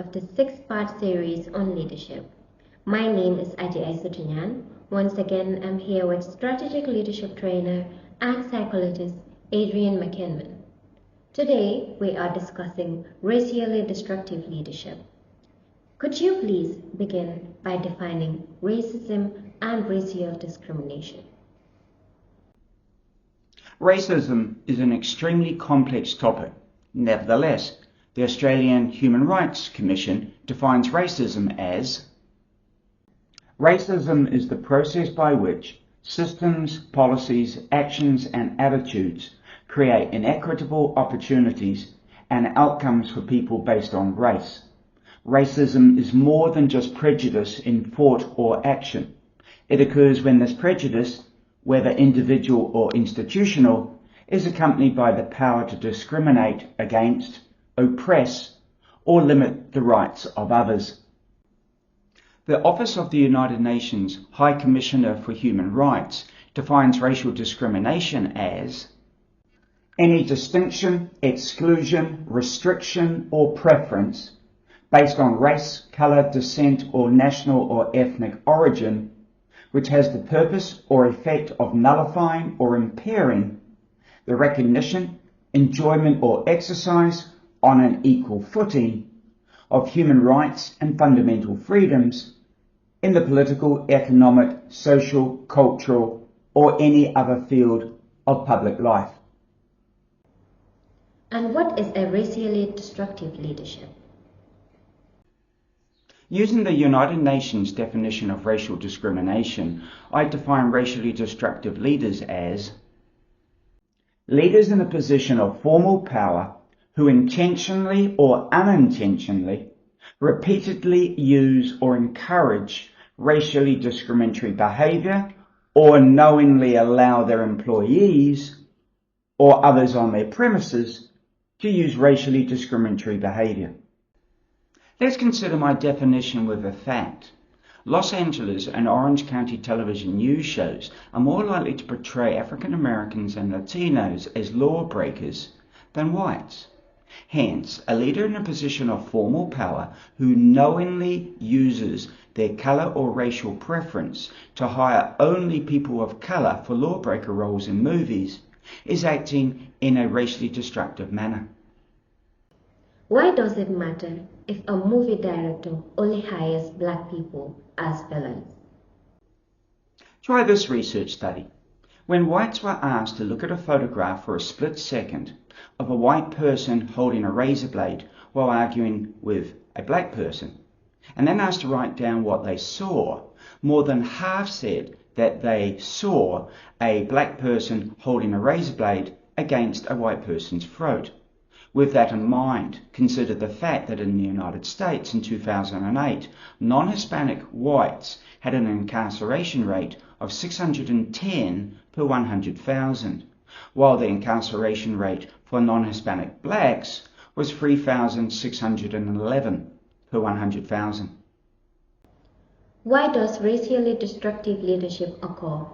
of the 6-part series on leadership. My name is Adrian. Once again, I'm here with strategic leadership trainer and psychologist Adrian McInman. Today, we are discussing racially destructive leadership. Could you please begin by defining racism and racial discrimination? Racism is an extremely complex topic. Nevertheless, the Australian Human Rights Commission defines racism as: racism is the process by which systems, policies, actions and attitudes create inequitable opportunities and outcomes for people based on race. Racism is more than just prejudice in thought or action. It occurs when this prejudice, whether individual or institutional, is accompanied by the power to discriminate against, oppress, or limit the rights of others. The Office of the United Nations High Commissioner for Human Rights defines racial discrimination as any distinction, exclusion, restriction, or preference based on race, colour, descent, or national or ethnic origin, which has the purpose or effect of nullifying or impairing the recognition, enjoyment, or exercise on an equal footing of human rights and fundamental freedoms in the political, economic, social, cultural, or any other field of public life. And what is a racially destructive leadership? Using the United Nations definition of racial discrimination, I define racially destructive leaders as leaders in a position of formal power who intentionally or unintentionally repeatedly use or encourage racially discriminatory behaviour or knowingly allow their employees or others on their premises to use racially discriminatory behaviour. Let's consider my definition with a fact. Los Angeles and Orange County television news shows are more likely to portray African Americans and Latinos as lawbreakers than whites. Hence, a leader in a position of formal power who knowingly uses their colour or racial preference to hire only people of colour for lawbreaker roles in movies is acting in a racially destructive manner. Why does it matter if a movie director only hires black people as villains? Try this research study. When whites were asked to look at a photograph for a split second of a white person holding a razor blade while arguing with a black person, and then asked to write down what they saw, more than half said that they saw a black person holding a razor blade against a white person's throat. With that in mind, consider the fact that in the United States in 2008, non-Hispanic whites had an incarceration rate of 610 per 100,000, while the incarceration rate for non-Hispanic blacks was 3,611 per 100,000. Why does racially destructive leadership occur?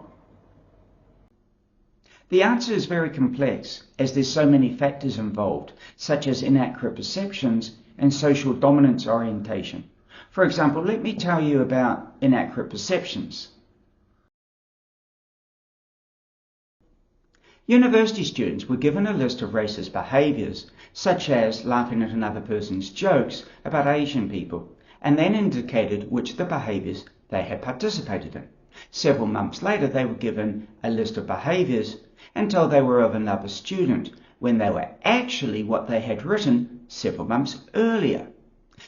The answer is very complex, as there's so many factors involved, such as inaccurate perceptions and social dominance orientation. For example, let me tell you about inaccurate perceptions. University students were given a list of racist behaviours, such as laughing at another person's jokes about Asian people, and then indicated which of the behaviours they had participated in. Several months later, they were given a list of behaviours and told they were of another student, when they were actually what they had written several months earlier.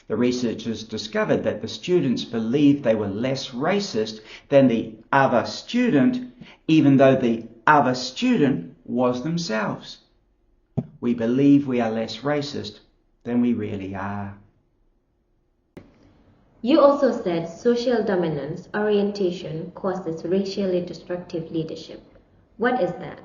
The researchers discovered that the students believed they were less racist than the other student, even though the other student was themselves. We believe we are less racist than we really are. You also said social dominance orientation causes racially destructive leadership. What is that?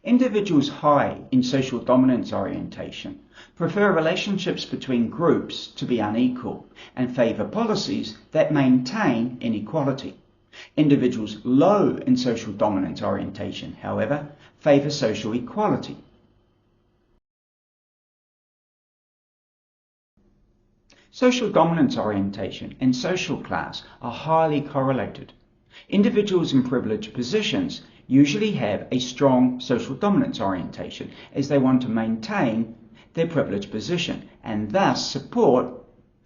Individuals high in social dominance orientation prefer relationships between groups to be unequal and favour policies that maintain inequality. Individuals low in social dominance orientation, however, favour social equality. Social dominance orientation and social class are highly correlated. Individuals in privileged positions usually have a strong social dominance orientation as they want to maintain their privileged position and thus support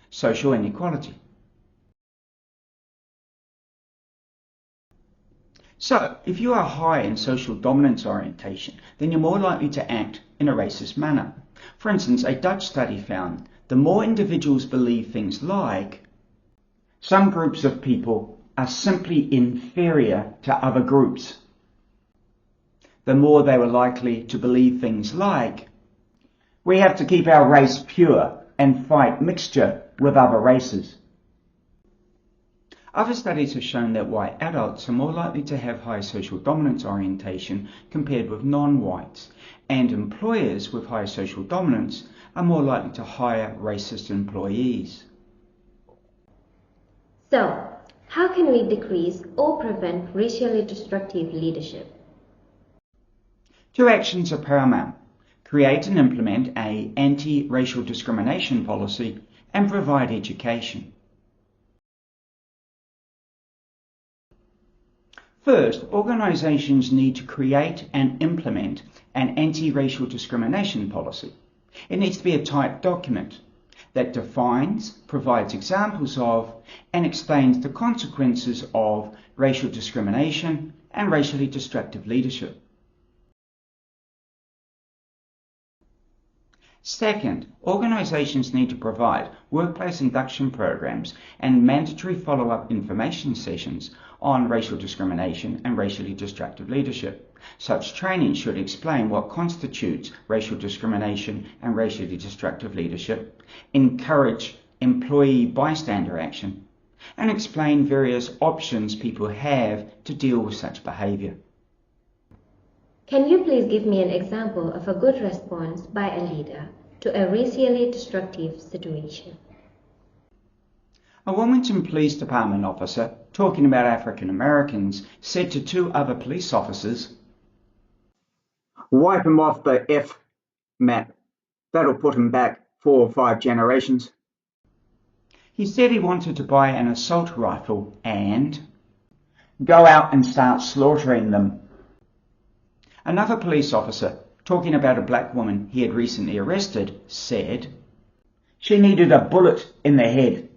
social inequality. So, if you are high in social dominance orientation, then you're more likely to act in a racist manner. For instance, a Dutch study found the more individuals believe things like some groups of people are simply inferior to other groups, the more they were likely to believe things like we have to keep our race pure and fight mixture with other races. Other studies have shown that white adults are more likely to have high social dominance orientation compared with non-whites, and employers with high social dominance are more likely to hire racist employees. So, how can we decrease or prevent racially destructive leadership? 2 actions are paramount. Create and implement an anti-racial discrimination policy and provide education. First, organisations need to create and implement an anti-racial discrimination policy. It needs to be a typed document that defines, provides examples of, and explains the consequences of racial discrimination and racially destructive leadership. Second, organisations need to provide workplace induction programs and mandatory follow-up information sessions on racial discrimination and racially destructive leadership. Such training should explain what constitutes racial discrimination and racially destructive leadership, encourage employee bystander action, and explain various options people have to deal with such behaviour. Can you please give me an example of a good response by a leader to a racially destructive situation? A Wilmington Police Department officer, talking about African Americans, said to 2 other police officers, "Wipe him off the F map. That'll put him back 4 or 5 generations." He said he wanted to buy an assault rifle and go out and start slaughtering them. Another police officer, talking about a black woman he had recently arrested, said she needed a bullet in the head.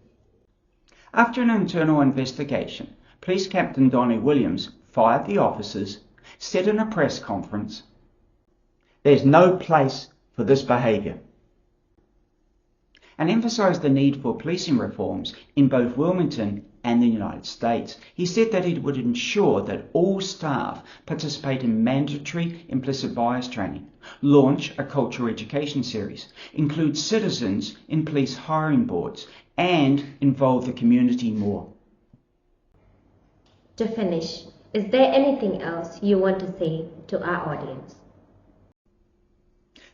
After an internal investigation, Police Captain Donny Williams fired the officers, said in a press conference, "There's no place for this behaviour," and emphasised the need for policing reforms in both Wilmington and the United States. He said that he would ensure that all staff participate in mandatory implicit bias training, launch a cultural education series, include citizens in police hiring boards, and involve the community more. To finish, is there anything else you want to say to our audience?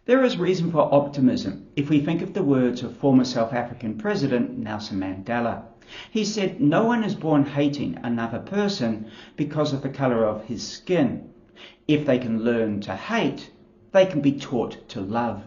There is reason for optimism if we think of the words of former South African President Nelson Mandela. He said, "No one is born hating another person because of the colour of his skin. If they can learn to hate, they can be taught to love."